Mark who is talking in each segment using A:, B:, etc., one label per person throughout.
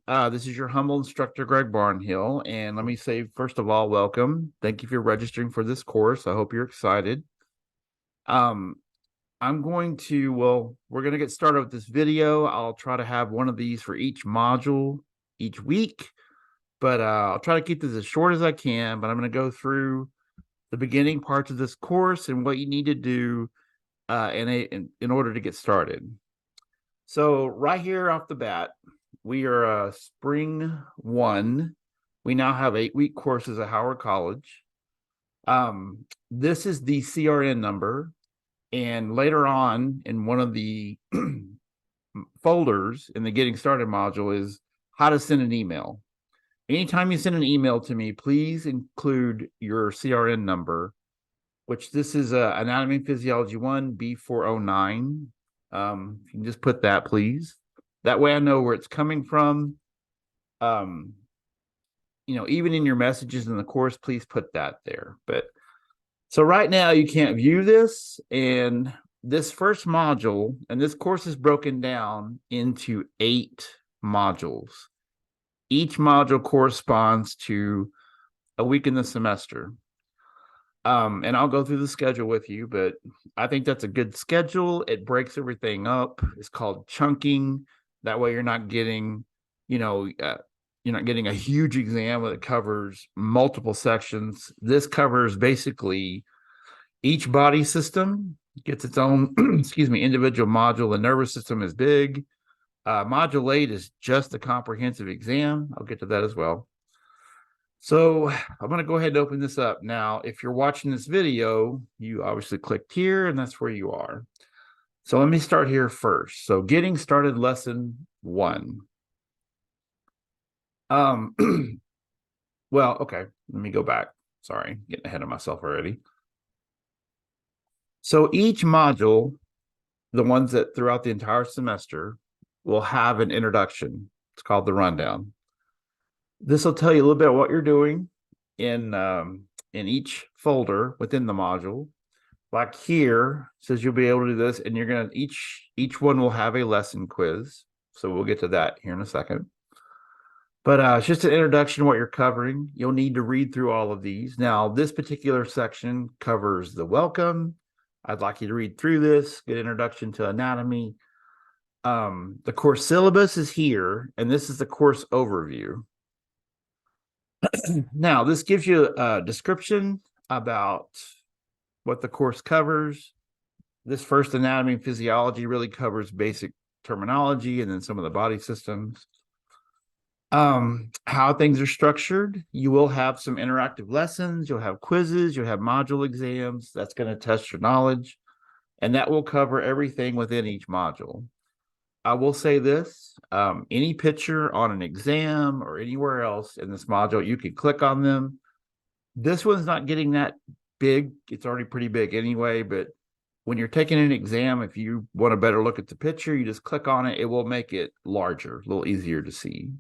A: This is your humble instructor, Greg Barnhill. And let me say, first of all, welcome. Thank you for registering for this course. I hope you're excited. Um, we're going to get started with this video. I'll try to have one of these for each module each week, but I'll try to keep this as short as I can. But I'm going to go through the beginning parts of this course and what you need to do in order to get started. So right here off the bat, we are spring one. We now have 8-week courses at Howard College. This is the CRN number, and later on in one of the folders in the Getting Started module is how to send an email. Anytime you send an email to me, please include your CRN number, which this is Anatomy and Physiology 1 B409. You can just put that, please. That way I know where it's coming from. Even in your messages in the course, please put that there. But so right now you can't view this, and this first module, and this course is broken down into 8 modules. Each module corresponds to a week in the semester. And I'll go through the schedule with you, but I think that's a good schedule. It breaks everything up. It's called chunking. That way you're not getting, you're not getting a huge exam that covers multiple sections. This covers basically each body system gets its own, individual module. The nervous system is big. Module 8 is just a comprehensive exam. I'll get to that as well. So I'm going to go ahead and open this up. Now, if you're watching this video, you obviously clicked here, and that's where you are. So let me start here first. So getting started, lesson 1. Well, okay, let me go back. Sorry, getting ahead of myself already. So each module, the ones that throughout the entire semester, will have an introduction. It's called the rundown. This will tell you a little bit what you're doing in each folder within the module. Like here, says you'll be able to do this, and you're gonna each one will have a lesson quiz. So we'll get to that here in a second. But it's just an introduction to what you're covering. You'll need to read through all of these. Now, this particular section covers the welcome. I'd like you to read through this, get introduction to anatomy. The course syllabus is here, and this is the course overview. Now, this gives you a description about what the course covers. This first anatomy and physiology really covers basic terminology and then some of the body systems. How things are structured. You will have some interactive lessons. You'll have quizzes. You'll have module exams. That's going to test your knowledge. And that will cover everything within each module. I will say this, any picture on an exam or anywhere else in this module, you can click on them. This one's not getting that big. It's already pretty big anyway, but when you're taking an exam, if you want a better look at the picture, you just click on it. It will make it larger, a little easier to see.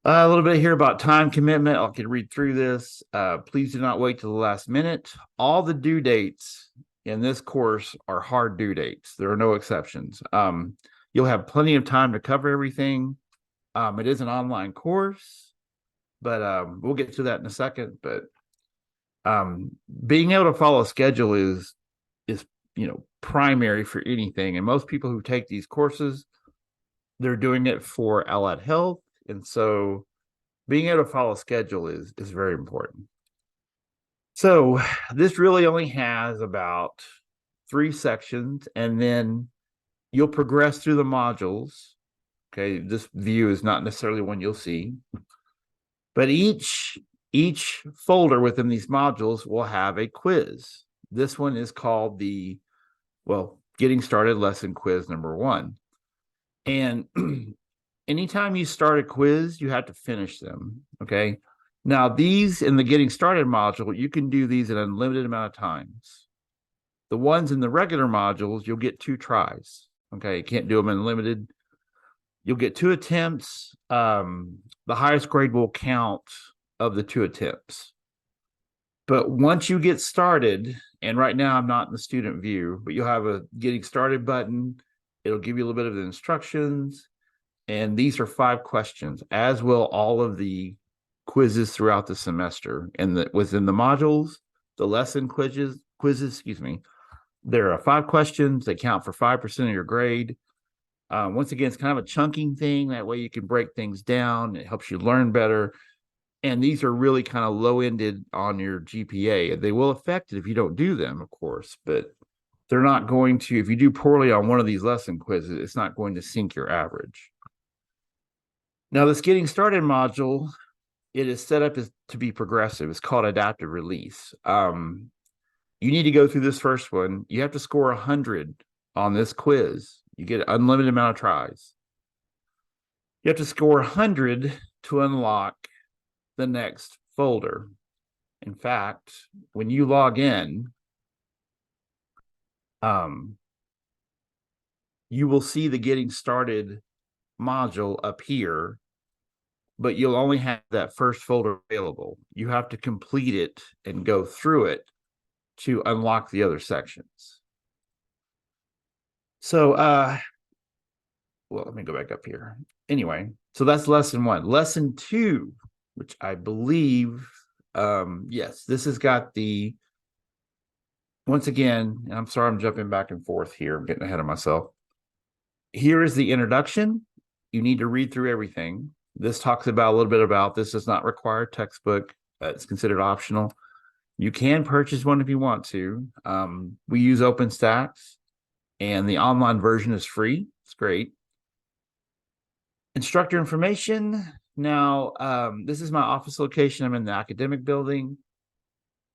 A: A little bit here about time commitment. I can read through this. Please do not wait till the last minute. All the due dates in this course are hard due dates. There are no exceptions. You'll have plenty of time to cover everything. It is an online course, but we'll get to that in a second. But being able to follow a schedule is primary for anything. And most people who take these courses, they're doing it for allied health. And so being able to follow a schedule is very important. So this really only has about 3 sections, and then you'll progress through the modules. Okay, this view is not necessarily one you'll see, but each folder within these modules will have a quiz. This one is called the Getting Started Lesson Quiz number 1. And anytime you start a quiz, you have to finish them. Okay. Now, these in the Getting Started module, you can do these an unlimited amount of times. The ones in the regular modules, you'll get 2 tries. Okay, you can't do them unlimited. You'll get 2 attempts. The highest grade will count of the 2 attempts. But once you get started, and right now I'm not in the student view, but you'll have a Getting Started button. It'll give you a little bit of the instructions. And these are 5 questions, as will all of the quizzes throughout the semester. And within the modules, the lesson quizzes, excuse me, there are 5 questions. They count for 5% of your grade. Once again, it's kind of a chunking thing. That way you can break things down. It helps you learn better. And these are really kind of low-ended on your GPA. They will affect it if you don't do them, of course, but they're not going to, if you do poorly on one of these lesson quizzes, it's not going to sink your average. Now, this getting started module, it is set up to be progressive. It's called adaptive release. You need to go through this first one. You have to score 100 on this quiz. You get an unlimited amount of tries. You have to score 100 to unlock the next folder. In fact, when you log in, you will see the getting started module appear, but you'll only have that first folder available. You have to complete it and go through it to unlock the other sections. So, well, let me go back up here. Anyway, so that's lesson 1. Lesson 2, which I believe, yes, this has got the, once again, and I'm sorry I'm jumping back and forth here. I'm getting ahead of myself. Here is the introduction. You need to read through everything. This talks about a little bit about this does not require a textbook. It's considered optional. You can purchase one if you want to. We use OpenStax, and the online version is free. It's great. Instructor information. Now, this is my office location. I'm in the academic building.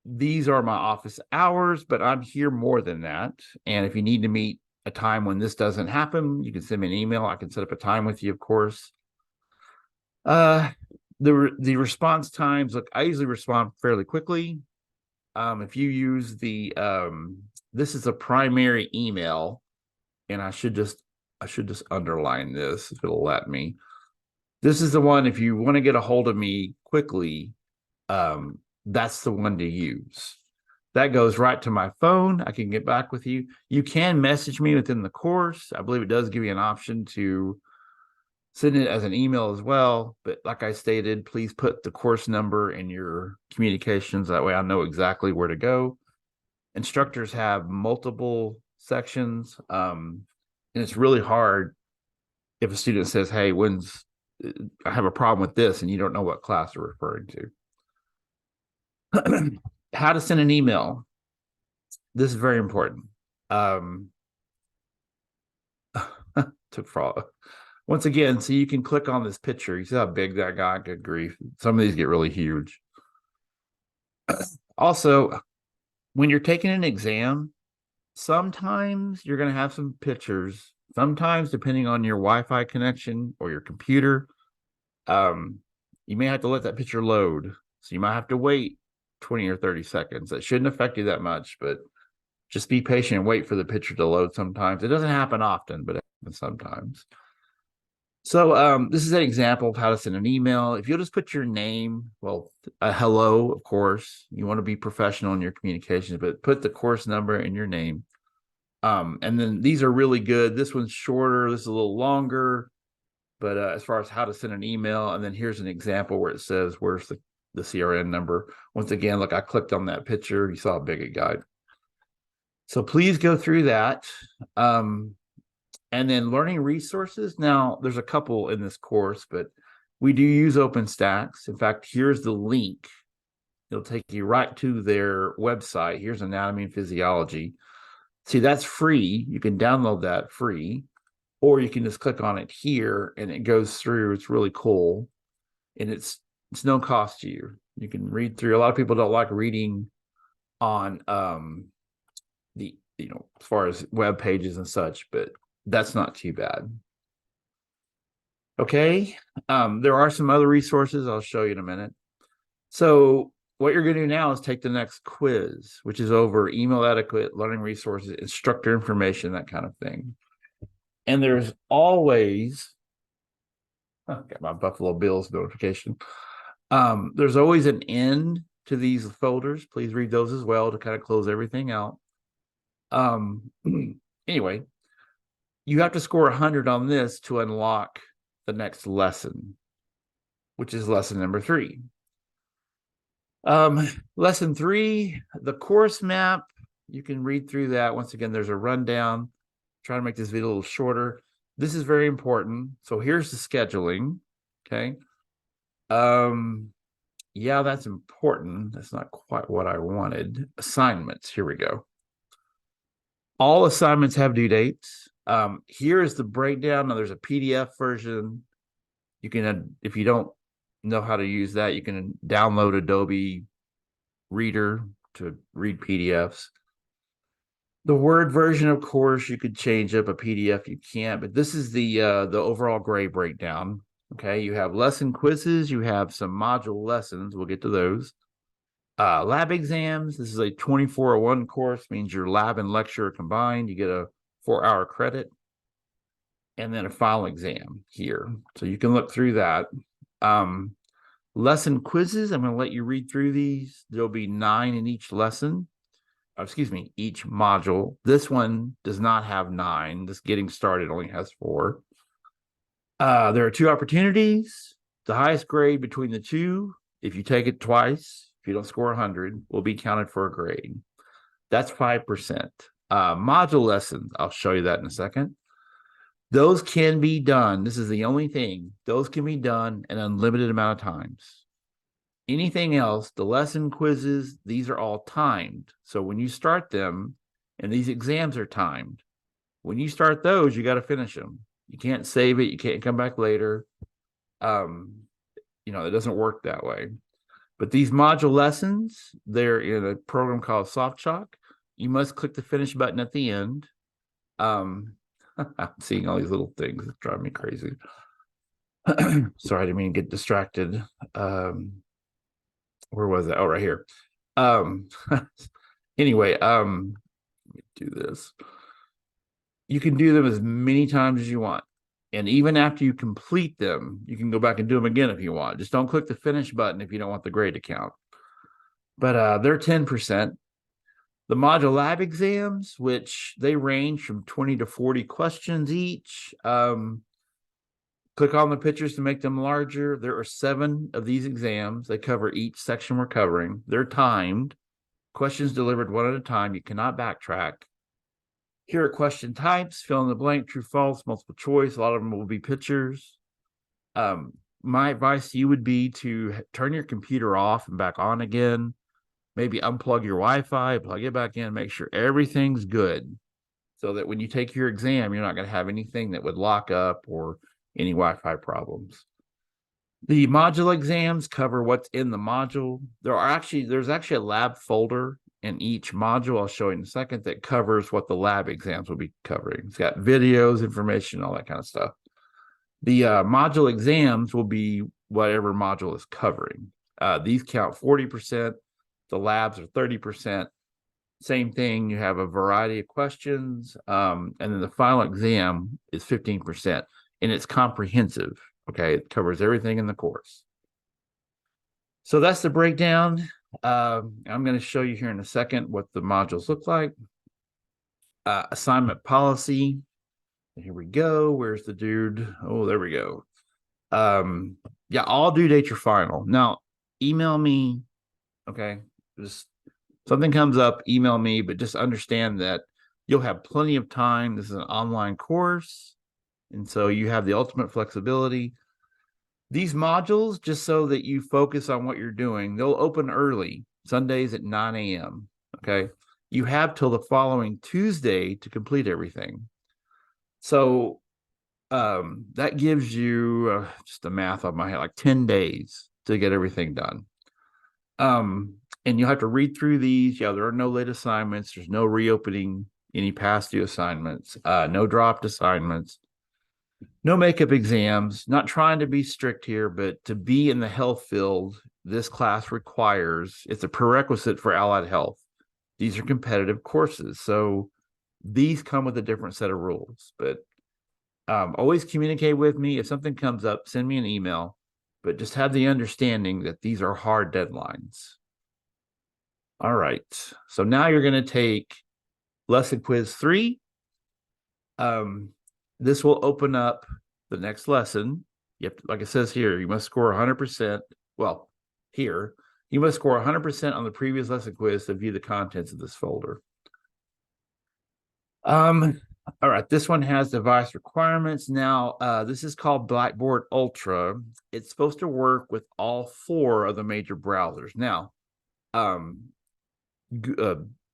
A: These are my office hours, but I'm here more than that. And if you need to meet a time when this doesn't happen, you can send me an email. I can set up a time with you, of course. The response times, look, I usually respond fairly quickly. If you use the this is a primary email, and I should just underline this if it'll let me. This is the one, if you want to get a hold of me quickly, that's the one to use. That goes right to my phone. I can get back with you. You can message me within the course. I believe it does give you an option to send it as an email as well. But like I stated, please put the course number in your communications. That way I know exactly where to go. Instructors have multiple sections. And it's really hard if a student says, hey, I have a problem with this, and you don't know what class they're referring to. How to send an email. This is very important. Took for once again, so you can click on this picture. You see how big that got? Good grief. Some of these get really huge. Also, when you're taking an exam, sometimes you're going to have some pictures. Sometimes, depending on your Wi-Fi connection or your computer, you may have to let that picture load. So you might have to wait 20 or 30 seconds. That shouldn't affect you that much, but just be patient and wait for the picture to load sometimes. It doesn't happen often, but it happens sometimes. So this is an example of how to send an email. If you'll just put your name, well, hello, of course. You want to be professional in your communications, but put the course number and your name. And then these are really good. This one's shorter. This is a little longer. But as far as how to send an email, and then here's an example where it says, where's the CRN number. Once again, look, I clicked on that picture. You saw how big it got. So please go through that. And then learning resources. Now, there's a couple in this course, but we do use OpenStax. In fact, here's the link. It'll take you right to their website. Here's Anatomy and Physiology. See, that's free. You can download that free, or you can just click on it here and it goes through. It's really cool. And it's no cost to you. You can read through. A lot of people don't like reading on as far as web pages and such, but that's not too bad. Okay. There are some other resources I'll show you in a minute. So what you're going to do now is take the next quiz, which is over email etiquette, learning resources, instructor information, that kind of thing. And there's always, got my Buffalo Bills notification. There's always an end to these folders. Please read those as well to kind of close everything out. Anyway, you have to score 100 on this to unlock the next lesson, which is lesson number 3. Lesson 3, the course map. You can read through that. Once again, there's a rundown. Try to make this video a little shorter. This is very important. So here's the scheduling. Okay. Yeah, that's important. That's not quite what I wanted. Assignments. Here we go. All assignments have due dates. Here is the breakdown. Now there's a PDF version. You can, if you don't know how to use that, you can download Adobe Reader to read PDFs. The Word version, of course, you could change up a PDF. You can't, but this is the overall grade breakdown. Okay, you have lesson quizzes, you have some module lessons. We'll get to those. Lab exams. This is a 2401 course, means your lab and lecture are combined. You get a 4-hour credit, and then a final exam here. So you can look through that. Lesson quizzes, I'm going to let you read through these. There'll be 9 in each lesson. Excuse me, each module. This one does not have 9. This getting started only has 4. There are 2 opportunities. The highest grade between the 2, if you take it twice, if you don't score 100, will be counted for a grade. That's 5%. Module lessons, I'll show you that in a second. Those can be done. This is the only thing. Those can be done an unlimited amount of times. Anything else, the lesson quizzes, these are all timed. So when you start them, and these exams are timed, when you start those, you got to finish them. You can't save it. You can't come back later. It doesn't work that way. But these module lessons, they're in a program called SoftChalk. You must click the finish button at the end. I'm seeing all these little things that drive me crazy. Sorry, I didn't mean to get distracted. Where was it? Oh, right here. Anyway, let me do this. You can do them as many times as you want. And even after you complete them, you can go back and do them again if you want. Just don't click the finish button if you don't want the grade to count. But they're 10%. The module lab exams, which they range from 20 to 40 questions each. Click on the pictures to make them larger. There are 7 of these exams. They cover each section we're covering. They're timed. Questions delivered one at a time. You cannot backtrack. Here are question types. Fill in the blank, true, false, multiple choice. A lot of them will be pictures. My advice to you would be to turn your computer off and back on again. Maybe unplug your Wi-Fi, plug it back in, make sure everything's good, so that when you take your exam, you're not going to have anything that would lock up or any Wi-Fi problems. The module exams cover what's in the module. There's actually a lab folder in each module, I'll show you in a second, that covers what the lab exams will be covering. It's got videos, information, all that kind of stuff. The module exams will be whatever module is covering. These count 40%. The labs are 30%. Same thing, you have a variety of questions. And then the final exam is 15%. And it's comprehensive. Okay, it covers everything in the course. So that's the breakdown. I'm going to show you here in a second what the modules look like. Assignment policy. Here we go. Where's the dude? Oh, there we go. Yeah, all due dates are final. Now, email me. Okay, just something comes up, email me, but just understand that you'll have plenty of time. This is an online course, and so you have the ultimate flexibility. These modules, just so that you focus on what you're doing, they'll open early, Sundays at 9 a.m. Okay, you have till the following Tuesday to complete everything. So that gives you just the math off my head, like 10 days to get everything done. And you'll have to read through these. Yeah, there are no late assignments. There's no reopening any past due assignments, no dropped assignments, no makeup exams. Not trying to be strict here, but to be in the health field, this class requires, it's a prerequisite for allied health. These are competitive courses. So these come with a different set of rules, but always communicate with me. If something comes up, send me an email, but just have the understanding that these are hard deadlines. All right, so now you're going to take lesson quiz 3. This will open up the next lesson. You have to, like it says here, you must score 100%. Well, here, you must score 100% on the previous lesson quiz to view the contents of this folder. All right, this one has device requirements. Now, this is called Blackboard Ultra. It's supposed to work with all 4 of the major browsers. Now,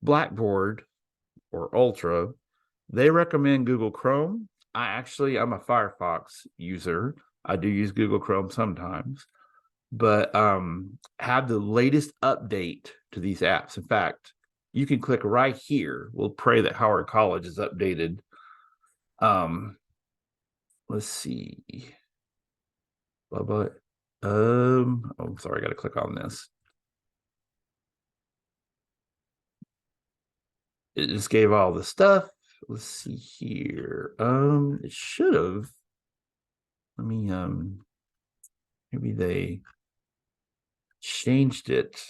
A: Blackboard or Ultra, they recommend Google Chrome. I'm a Firefox user. I do use Google Chrome sometimes, but have the latest update to these apps. In fact, you can click right here. We'll pray that Howard College is updated. Let's see. Blah, blah. Oh, sorry, I got to click on this. It just gave all the stuff. Let's see here. It should have. Let me maybe they changed it.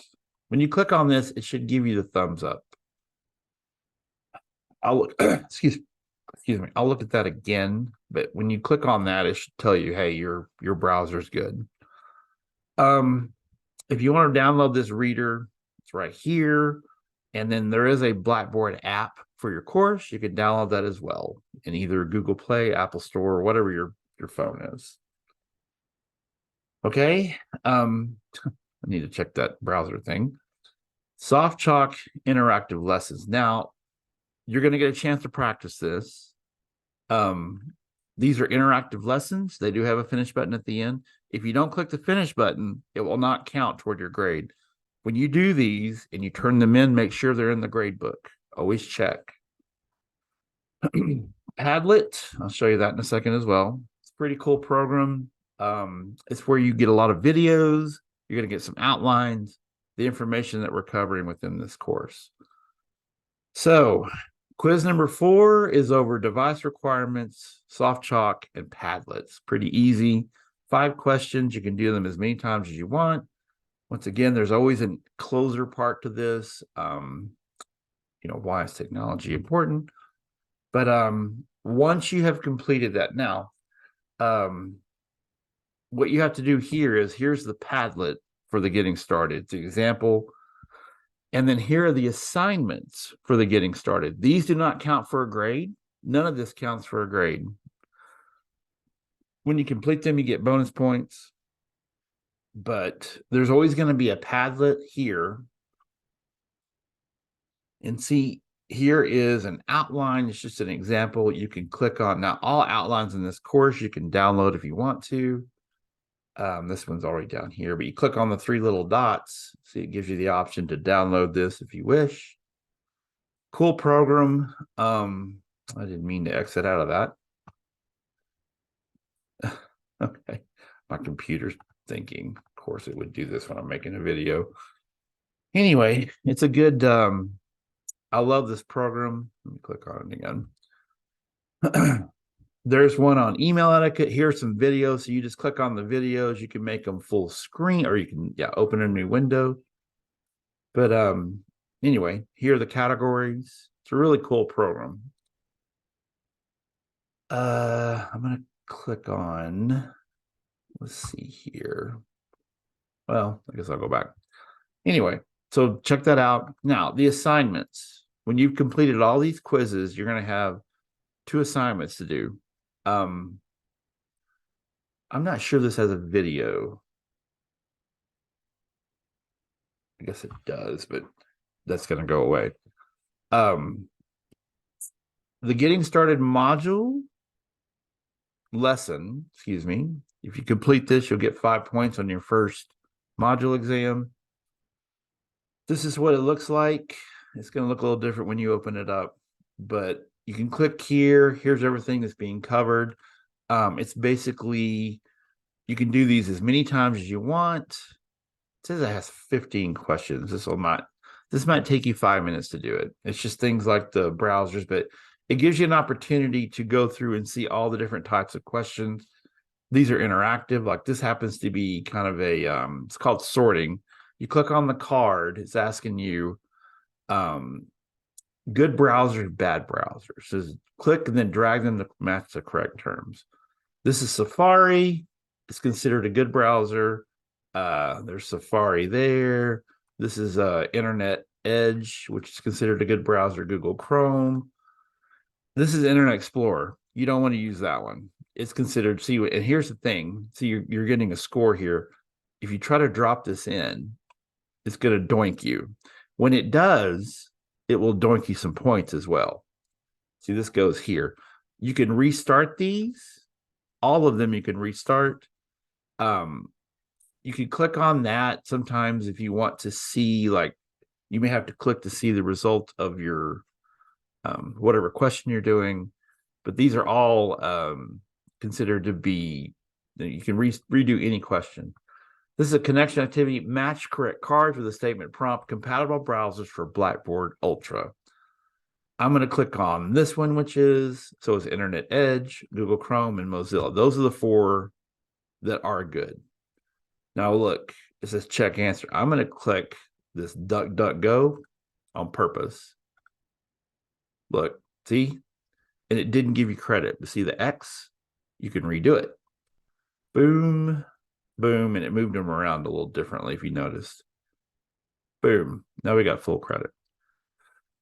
A: When you click on this, it should give you the thumbs up. I'll look excuse me. I'll look at that again, but when you click on that, it should tell you, hey, your browser's good. If you want to download this reader, it's right here. And then there is a Blackboard app for your course. You can download that as well in either Google Play, Apple Store, or whatever your phone is. Okay. I need to check that browser thing. SoftChalk interactive lessons. Now, you're going to get a chance to practice this. These are interactive lessons. They do have a finish button at the end. If you don't click the finish button, it will not count toward your grade. When you do these and you turn them in, make sure they're in the grade book. Always check. Padlet, I'll show you that in a second as well. It's a pretty cool program. It's where you get a lot of videos. You're going to get some outlines, the information that we're covering within this course. So, quiz number 4 is over device requirements, SoftChalk, and Padlets. Pretty easy. 5 questions. You can do them as many times as you want. Once again, there's always a closer part to this. Why is technology important? But once you have completed that, now, what you have to do here is, here's the Padlet for the getting started. It's an example. And then here are the assignments for the getting started. These do not count for a grade. None of this counts for a grade. When you complete them, you get bonus points. But there's always going to be a Padlet here. And see, here is an outline. It's just an example you can click on. Now, all outlines in this course you can download if you want to. This one's already down here, but you click on the 3 little dots. See, it gives you the option to download this if you wish. Cool program. I didn't mean to exit out of that. Okay. My computer's thinking, of course, it would do this when I'm making a video. Anyway, it's a good, I love this program. Let me click on it again. There's one on email etiquette. Here's some videos. So you just click on the videos. You can make them full screen, or you can open a new window. But anyway, here are the categories. It's a really cool program. I'm going to click on, let's see here. Well, I guess I'll go back. Anyway, so check that out. Now, the assignments. When you've completed all these quizzes, you're going to have 2 assignments to do. I'm not sure this has a video. I guess it does, but that's going to go away. The getting started module lesson, excuse me. If you complete this, you'll get 5 points on your first module exam. This is what it looks like. It's going to look a little different when you open it up, but you can click here. Here's everything that's being covered. It's basically, you can do these as many times as you want. It says it has 15 questions. This might take you 5 minutes to do it. It's just things like the browsers, but it gives you an opportunity to go through and see all the different types of questions. These are interactive. Like this happens to be kind of a, it's called sorting. You click on the card, it's asking you, good browsers, bad browsers. So click and then drag them to match the correct terms. This is Safari. is considered a good browser. There's Safari there. This is Internet Edge, which is considered a good browser. Google Chrome. This is Internet Explorer. You don't want to use that one. It's considered, see, and here's the thing. See, you're getting a score here. If you try to drop this in, it's going to doink you. When it does, it will doink you some points as well. See, this goes here. You can restart these. All of them you can restart. You can click on that sometimes if you want to see, like, you may have to click to see the result of your whatever question you're doing. But these are all considered to be, you can redo any question. This is a connection activity. Match correct cards with a statement prompt. Compatible browsers for Blackboard Ultra. I'm going to click on this one, which is, so it's Internet Edge, Google Chrome, and Mozilla. Those are the 4 that are good. Now look, it says check answer. I'm going to click this DuckDuckGo on purpose. Look, see? And it didn't give you credit. But see the X? You can redo it. Boom. Boom, and it moved them around a little differently if you noticed. Boom. Now we got full credit.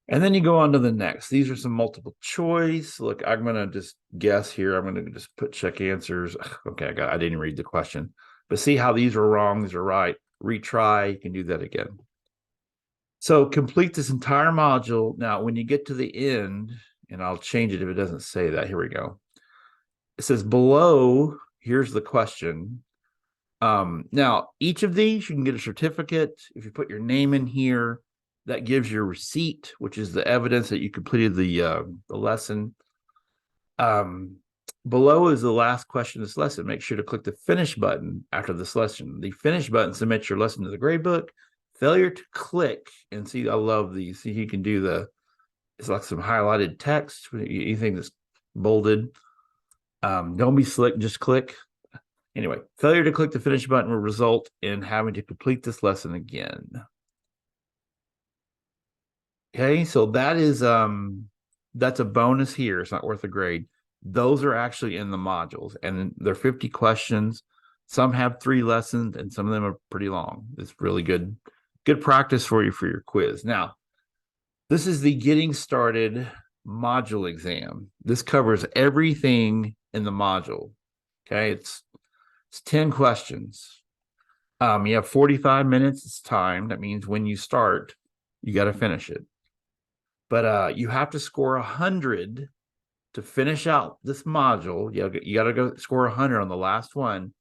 A: And then you go on to the next. These are some multiple choice. Look, I'm going to just guess here. I'm going to just put check answers. Okay, I didn't read the question. But see how these are wrong, these are right. Retry, you can do that again. So complete this entire module. Now, when you get to the end, and I'll change it if it doesn't say that. Here we go. It says below, here's the question. Now, each of these, you can get a certificate. If you put your name in here, that gives your receipt, which is the evidence that you completed the lesson. Below is the last question of this lesson. Make sure to click the finish button after this lesson. The finish button submits your lesson to the gradebook. Failure to click, and see, I love these. See, you can do it's like some highlighted text, anything that's bolded. Don't be slick, just click. Anyway, failure to click the finish button will result in having to complete this lesson again. Okay, so that is that's a bonus here. It's not worth a grade. Those are actually in the modules, and they're 50 questions. Some have 3 lessons, and some of them are pretty long. It's really good practice for you for your quiz. Now, this is the Getting Started module exam. This covers everything in the module. Okay, it's 10 questions. You have 45 minutes. It's time. That means when you start, you got to finish it. But you have to score 100 to finish out this module. You got to go score 100 on the last one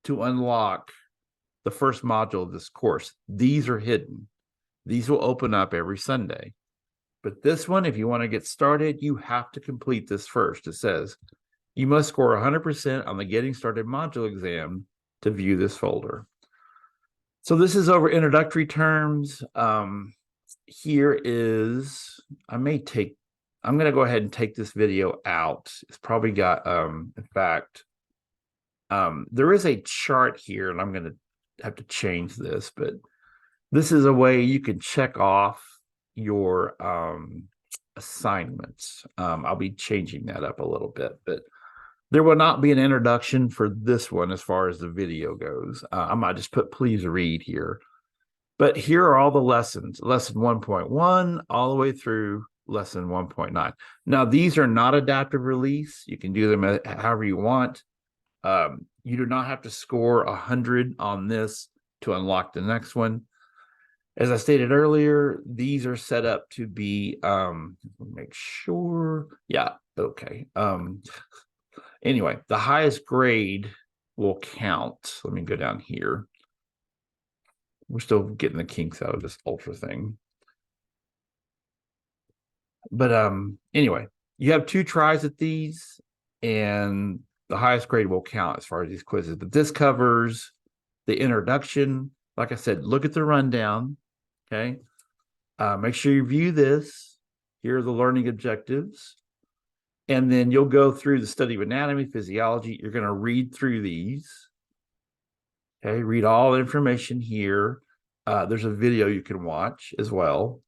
A: to unlock the first module of this course. These are hidden. These will open up every Sunday. But this one, if you want to get started, you have to complete this first. It says you must score 100% on the Getting Started module exam to view this folder. So this is over introductory terms. Here is, I'm going to go ahead and take this video out. It's probably got, in fact, there is a chart here, and I'm going to have to change this, but this is a way you can check off your assignments. I'll be changing that up a little bit, but there will not be an introduction for this one as far as the video goes. I might just put please read here. But here are all the lessons, lesson 1.1 all the way through lesson 1.9. Now, these are not adaptive release. You can do them however you want. You do not have to score 100 on this to unlock the next one. As I stated earlier, these are set up to be, make sure, yeah, okay. Anyway, the highest grade will count. Let me go down here. We're still getting the kinks out of this ultra thing. But anyway, you have 2 tries at these, and the highest grade will count as far as these quizzes. But this covers the introduction. Like I said, look at the rundown. Okay. Make sure you view this. Here are the learning objectives. And then you'll go through the study of anatomy, physiology. You're going to read through these. Okay, read all the information here. There's a video you can watch as well.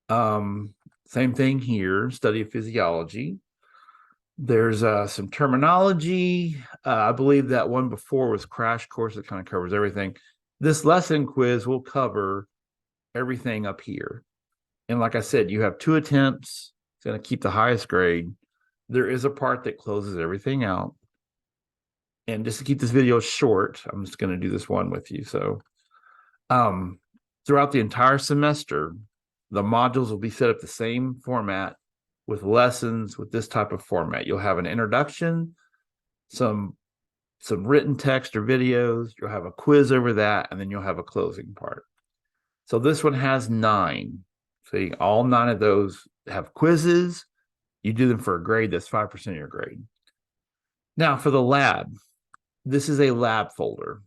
A: Same thing here, study of physiology. There's some terminology. I believe that one before was crash course. It kind of covers everything. This lesson quiz will cover everything up here. And like I said, you have 2 attempts. It's going to keep the highest grade. There is a part that closes everything out. And just to keep this video short, I'm just going to do this one with you. So throughout the entire semester, the modules will be set up the same format with lessons with this type of format. You'll have an introduction, some written text or videos, you'll have a quiz over that, and then you'll have a closing part. So this one has 9. See, all 9 of those have quizzes. You do them for a grade, that's 5% of your grade. Now for the lab, this is a lab folder.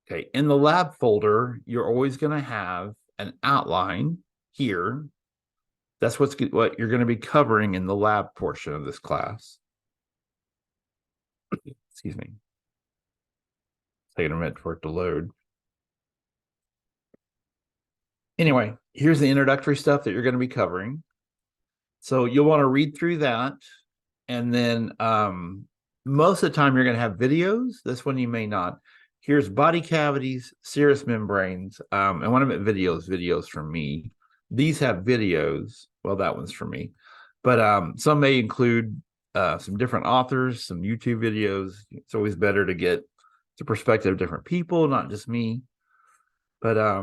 A: Okay, in the lab folder, you're always going to have an outline here. That's what you're going to be covering in the lab portion of this class. Excuse me. Taking a minute for it to load. Anyway, here's the introductory stuff that you're going to be covering. So you'll want to read through that. And then most of the time you're going to have videos. This one you may not. Here's body cavities, serous membranes. And when I meant videos from me. These have videos. Well, that one's for me. But some may include some different authors, some YouTube videos. It's always better to get the perspective of different people, not just me. But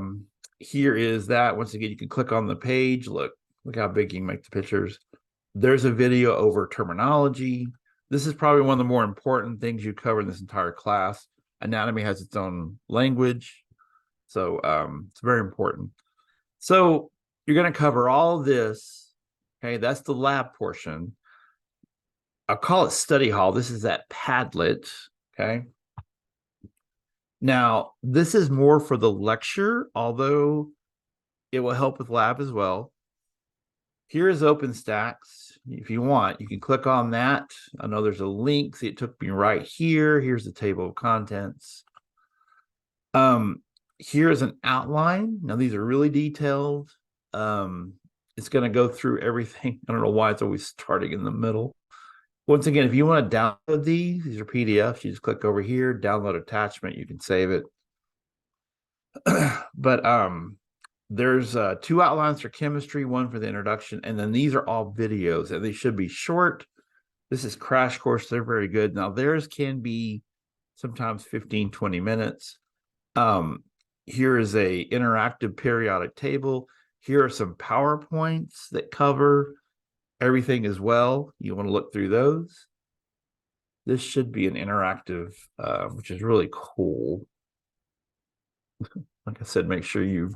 A: here is that. Once again, you can click on the page. Look how big you can make the pictures. There's a video over terminology. This is probably one of the more important things you cover in this entire class. Anatomy has its own language. So it's very important. So you're going to cover all this. Okay, that's the lab portion. I'll call it study hall. This is that Padlet. Okay. Now, this is more for the lecture, although it will help with lab as well. Here is OpenStax. If you want, you can click on that. I know there's a link. See, it took me right here. Here's the table of contents. Here is an outline. Now, these are really detailed. It's going to go through everything. I don't know why it's always starting in the middle. Once again, if you want to download these are PDFs. You just click over here, download attachment. You can save it. But there's 2 outlines for chemistry, 1 for the introduction, and then these are all videos, and they should be short. This is crash course. They're very good. Now, theirs can be sometimes 15, 20 minutes. Here is a interactive periodic table. Here are some PowerPoints that cover everything as well. You want to look through those. This should be an interactive, which is really cool. Like I said, make sure you,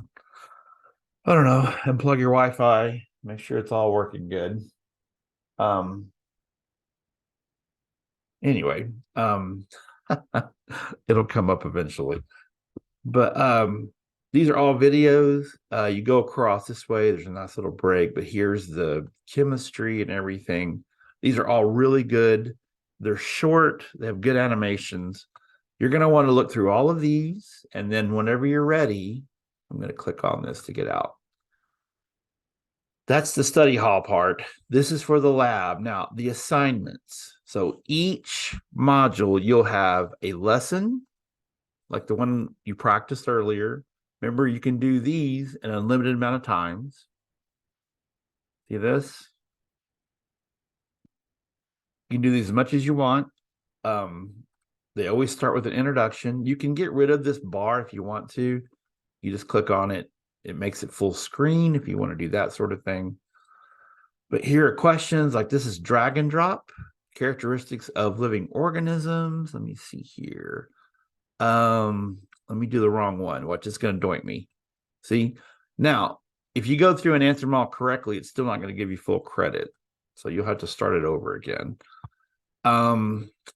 A: I don't know, unplug your Wi-Fi. Make sure it's all working good. Anyway, it'll come up eventually. But these are all videos. You go across this way. There's a nice little break, but here's the chemistry and everything. These are all really good. They're short. They have good animations. You're going to want to look through all of these. And then whenever you're ready, I'm going to click on this to get out. That's the study hall part. This is for the lab. Now, the assignments. So each module, you'll have a lesson, like the one you practiced earlier. Remember, you can do these an unlimited amount of times. See this? You can do these as much as you want. They always start with an introduction. You can get rid of this bar if you want to. You just click on it. It makes it full screen if you want to do that sort of thing. But here are questions like this is drag and drop, characteristics of living organisms. Let me see here. Let me do the wrong one. Watch, it's going to doink me. See? Now, if you go through and answer them all correctly, it's still not going to give you full credit. So you'll have to start it over again.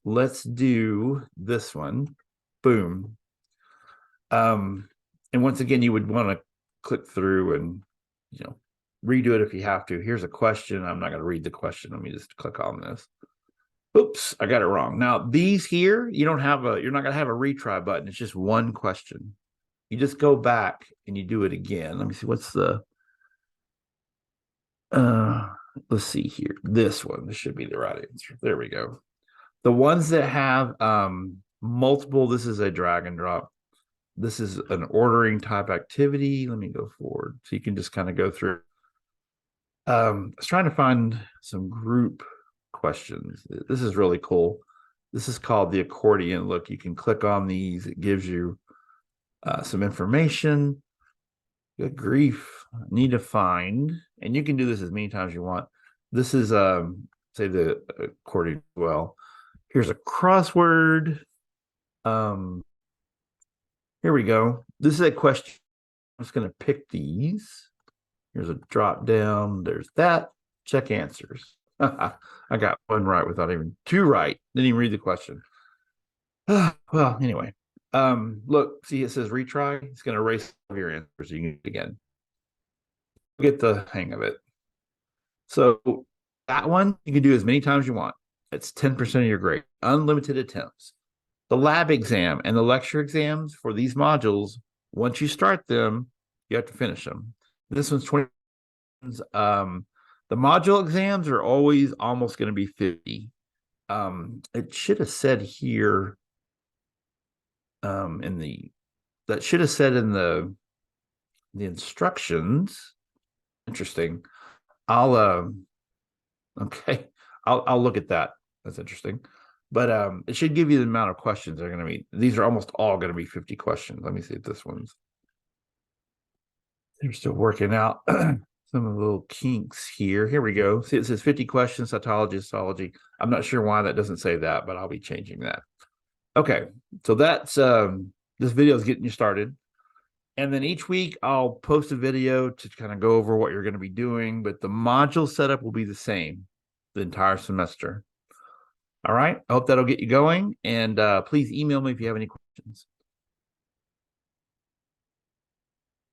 A: Let's do this one. Boom. And once again, you would want to click through and, redo it if you have to. Here's a question. I'm not going to read the question. Let me just click on this. Oops, I got it wrong. Now, these here, you're not going to have a retry button. It's just one question. You just go back and you do it again. Let me see, what's the, let's see here. This should be the right answer. There we go. The ones that have multiple, this is a drag and drop. This is an ordering type activity. Let me go forward so you can just kind of go through. I was trying to find some group questions. This is really cool. This is called the accordion. Look, you can click on these. It gives you some information. Good grief. I need to find, and you can do this as many times as you want. This is say the accordion as well. Here's a crossword. Here we go. This is a question. I'm just going to pick these. Here's a drop down. There's that. Check answers. I got one right without even two right. Didn't even read the question. Well, anyway. Look, see, it says retry. It's going to erase your answers. So you can do it again. Get the hang of it. So that one you can do as many times as you want. It's 10% of your grade. Unlimited attempts. The lab exam and the lecture exams for these modules, once you start them, you have to finish them. This one's 20. The module exams are always almost going to be 50. It should have said here that should have said in the instructions. Interesting. I'll look at that. That's interesting. But it should give you the amount of questions they're going to be. These are almost all going to be 50 questions. Let me see if this one's. They're still working out some of the little kinks here. Here we go. See, it says 50 questions, cytology, histology. I'm not sure why that doesn't say that, but I'll be changing that. Okay, so that's this video is getting you started. And then each week I'll post a video to kind of go over what you're going to be doing, but the module setup will be the same the entire semester. All right. I hope that'll get you going. And please email me if you have any questions.